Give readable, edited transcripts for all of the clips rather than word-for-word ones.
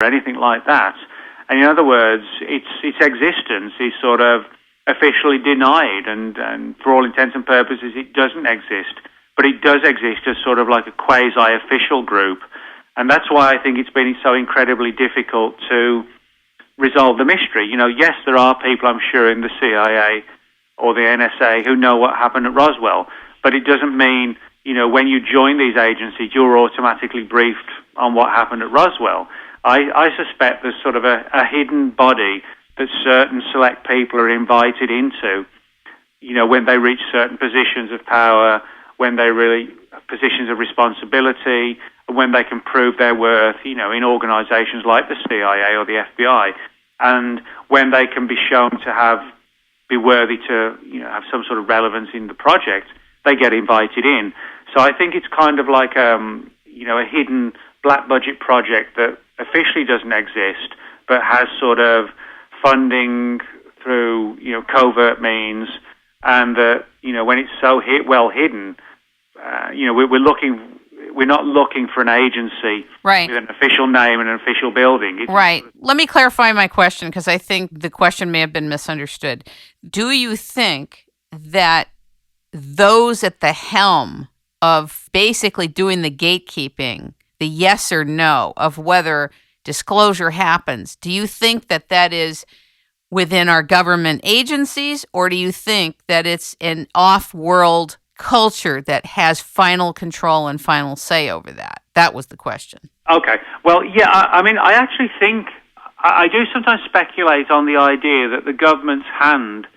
or anything like that. And in other words, its existence is sort of officially denied, and for all intents and purposes, it doesn't exist. But it does exist as sort of like a quasi-official group. And that's why I think it's been so incredibly difficult to resolve the mystery. Yes, there are people, I'm sure, in the CIA or the NSA who know what happened at Roswell, but it doesn't mean, when you join these agencies, you're automatically briefed on what happened at Roswell. I suspect there's sort of a hidden body that certain select people are invited into, when they reach certain positions of power, when they really positions of responsibility, and when they can prove their worth, in organizations like the CIA or the FBI, and when they can be shown to be worthy to, have some sort of relevance in the project, they get invited in. So I think it's kind of like, a hidden black budget project that officially doesn't exist, but has sort of funding through, covert means, and that, when it's so well hidden, we're not looking for an agency right. with an official name and an official building. Right. Let me clarify my question, because I think the question may have been misunderstood. Do you think that those at the helm of basically doing the gatekeeping, the yes or no of whether disclosure happens, do you think that is within our government agencies, or do you think that it's an off-world culture that has final control and final say over that? That was the question. Okay. Well, yeah, I actually think, I do sometimes speculate on the idea that the government's hand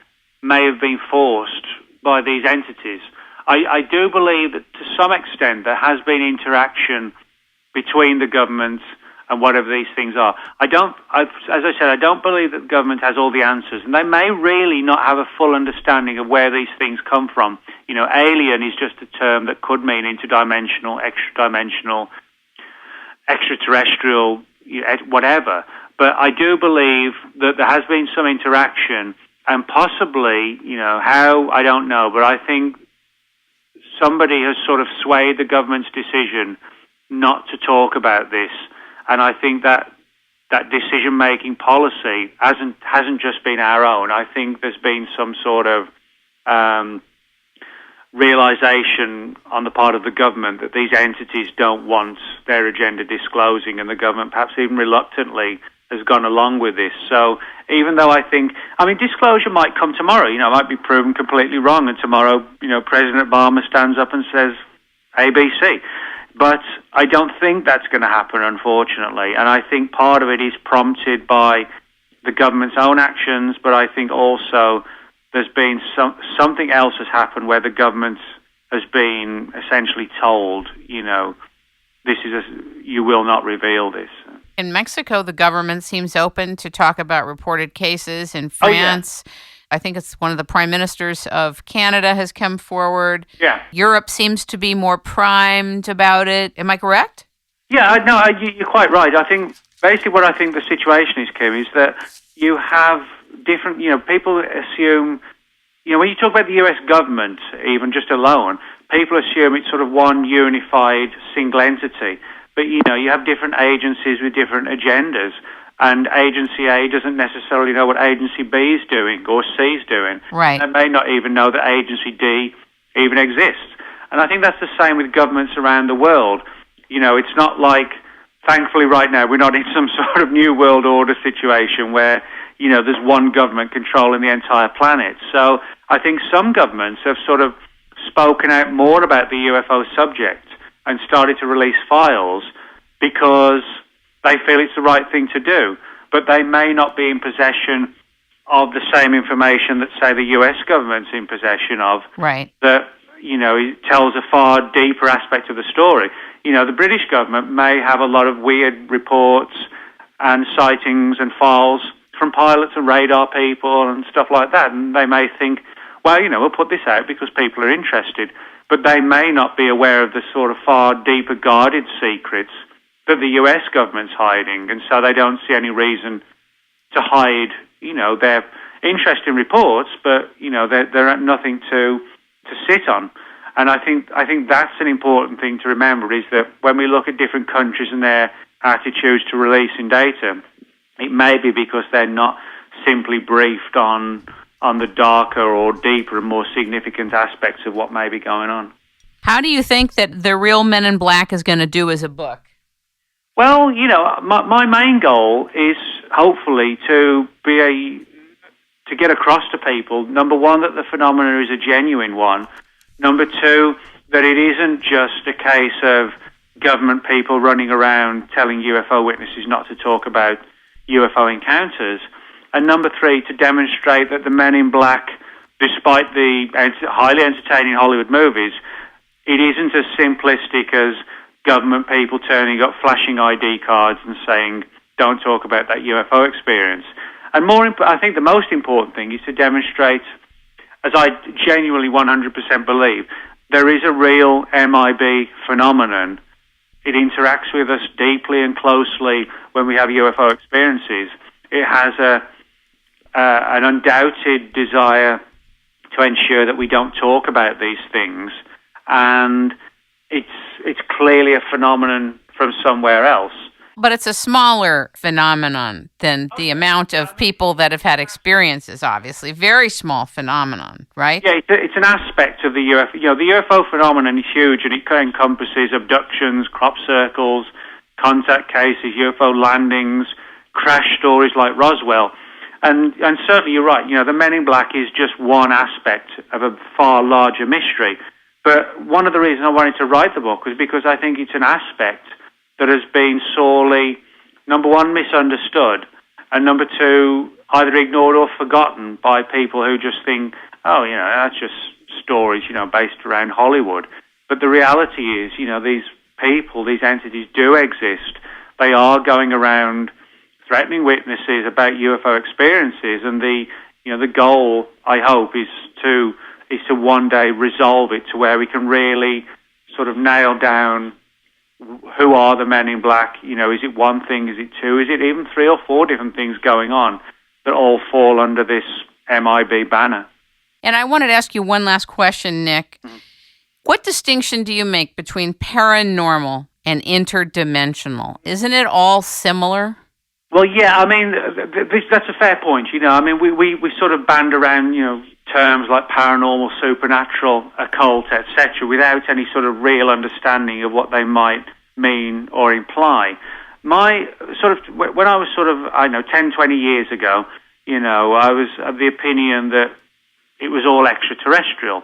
may have been forced by these entities. I do believe that to some extent there has been interaction between the government and whatever these things are. As I said, I don't believe that the government has all the answers, and they may really not have a full understanding of where these things come from. Alien is just a term that could mean interdimensional, extra-dimensional, extraterrestrial, whatever. But I do believe that there has been some interaction, and possibly, how, I don't know, but I think somebody has sort of swayed the government's decision not to talk about this. And I think that decision-making policy hasn't just been our own. I think there's been some sort of realization on the part of the government that these entities don't want their agenda disclosing, and the government, perhaps even reluctantly, has gone along with this. So even though disclosure might come tomorrow, might be proven completely wrong, and tomorrow, President Obama stands up and says ABC. But I don't think that's going to happen, unfortunately. And I think part of it is prompted by the government's own actions, but I think also there's been something else has happened where the government has been essentially told, you will not reveal this. In Mexico, the government seems open to talk about reported cases. In France, oh, yeah. I think it's one of the prime ministers of Canada has come forward. Yeah. Europe seems to be more primed about it. Am I correct? Yeah, no, you're quite right. I think basically what I think the situation is, Kim, is that you have different, people assume, when you talk about the U.S. government, even just alone, people assume it's sort of one unified single entity. But, you have different agencies with different agendas. And Agency A doesn't necessarily know what Agency B is doing or C is doing. Right. They may not even know that Agency D even exists. And I think that's the same with governments around the world. It's not like, thankfully right now, we're not in some sort of new world order situation where, there's one government controlling the entire planet. So I think some governments have sort of spoken out more about the UFO subject and started to release files because they feel it's the right thing to do, but they may not be in possession of the same information that, say, the U.S. government's in possession of. Right. That, it tells a far deeper aspect of the story. The British government may have a lot of weird reports and sightings and files from pilots and radar people and stuff like that, and they may think, well, we'll put this out because people are interested, but they may not be aware of the sort of far deeper guarded secrets that the U.S. government's hiding, and so they don't see any reason to hide, their interesting reports, but, they're nothing to sit on. And I think that's an important thing to remember, is that when we look at different countries and their attitudes to releasing data. It may be because they're not simply briefed on the darker or deeper and more significant aspects of what may be going on. How do you think that The Real Men in Black is going to do as a book? Well, my main goal is hopefully to get across to people, number one, that the phenomenon is a genuine one. Number two, that it isn't just a case of government people running around telling UFO witnesses not to talk about UFO encounters. And number three, to demonstrate that the Men in Black, despite the highly entertaining Hollywood movies, it isn't as simplistic as government people turning up, flashing ID cards and saying, don't talk about that UFO experience. And I think the most important thing is to demonstrate, as I genuinely 100% believe, there is a real MIB phenomenon. It interacts with us deeply and closely when we have UFO experiences. It has an undoubted desire to ensure that we don't talk about these things, and it's clearly a phenomenon from somewhere else. But it's a smaller phenomenon than the amount of people that have had experiences, obviously. Very small phenomenon, right? Yeah, it's an aspect of the UFO. The UFO phenomenon is huge, and it encompasses abductions, crop circles, contact cases, UFO landings, crash stories like Roswell. And certainly you're right, the Men in Black is just one aspect of a far larger mystery. But one of the reasons I wanted to write the book was because I think it's an aspect that has been sorely, number one, misunderstood, and number two, either ignored or forgotten by people who just think, oh, that's just stories, based around Hollywood. But the reality is, these people, these entities do exist. They are going around threatening witnesses about UFO experiences, and the goal, I hope, is to one day resolve it to where we can really sort of nail down who are the Men in Black. Is it one thing? Is it two? Is it even three or four different things going on that all fall under this MIB banner? And I wanted to ask you one last question, Nick. What distinction do you make between paranormal and interdimensional? Isn't it all similar? Well, yeah, that's a fair point. We sort of band around, terms like paranormal, supernatural, occult, etc., without any sort of real understanding of what they might mean or imply. When I was 10, 20 years ago, I was of the opinion that it was all extraterrestrial.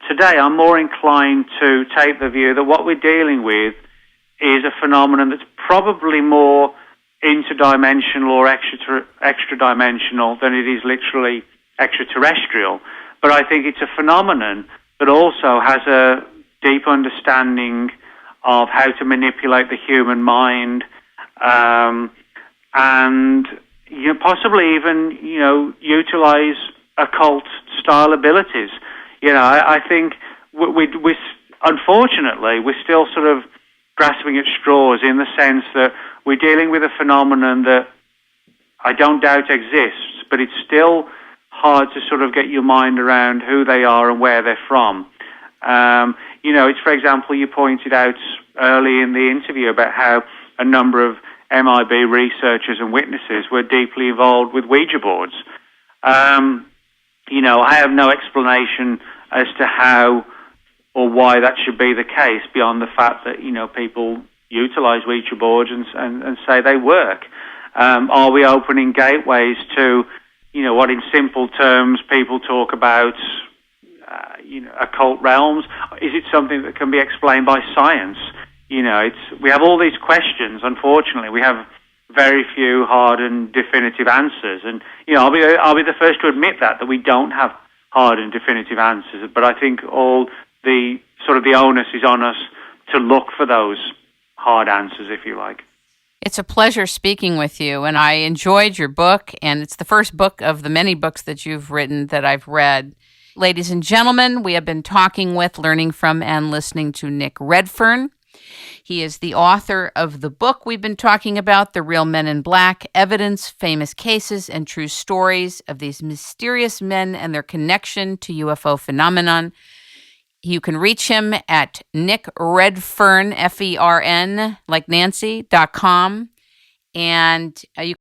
Today, I'm more inclined to take the view that what we're dealing with is a phenomenon that's probably more interdimensional or extra-dimensional than it is literally extraterrestrial. But I think it's a phenomenon that also has a deep understanding of how to manipulate the human mind, and possibly even utilize occult-style abilities. I think we unfortunately we're still sort of grasping at straws in the sense that we're dealing with a phenomenon that I don't doubt exists, but it's still hard to sort of get your mind around who they are and where they're from. It's, for example, you pointed out early in the interview about how a number of MIB researchers and witnesses were deeply involved with Ouija boards. I have no explanation as to how or why that should be the case beyond the fact that, people utilize Ouija boards and say they work. Are we opening gateways to, what in simple terms people talk about, occult realms? Is it something that can be explained by science? We have all these questions. Unfortunately, we have very few hard and definitive answers. And, I'll be the first to admit that we don't have hard and definitive answers. But I think all the onus is on us to look for those hard answers, if you like. It's a pleasure speaking with you, and I enjoyed your book, and it's the first book of the many books that you've written that I've read. Ladies and gentlemen, we have been talking with, learning from, and listening to Nick Redfern. He is the author of the book we've been talking about, The Real Men in Black, Evidence, Famous Cases, and True Stories of These Mysterious Men and Their Connection to UFO Phenomenon. You can reach him at Nick Redfern, Fern, like Nancy.com. And you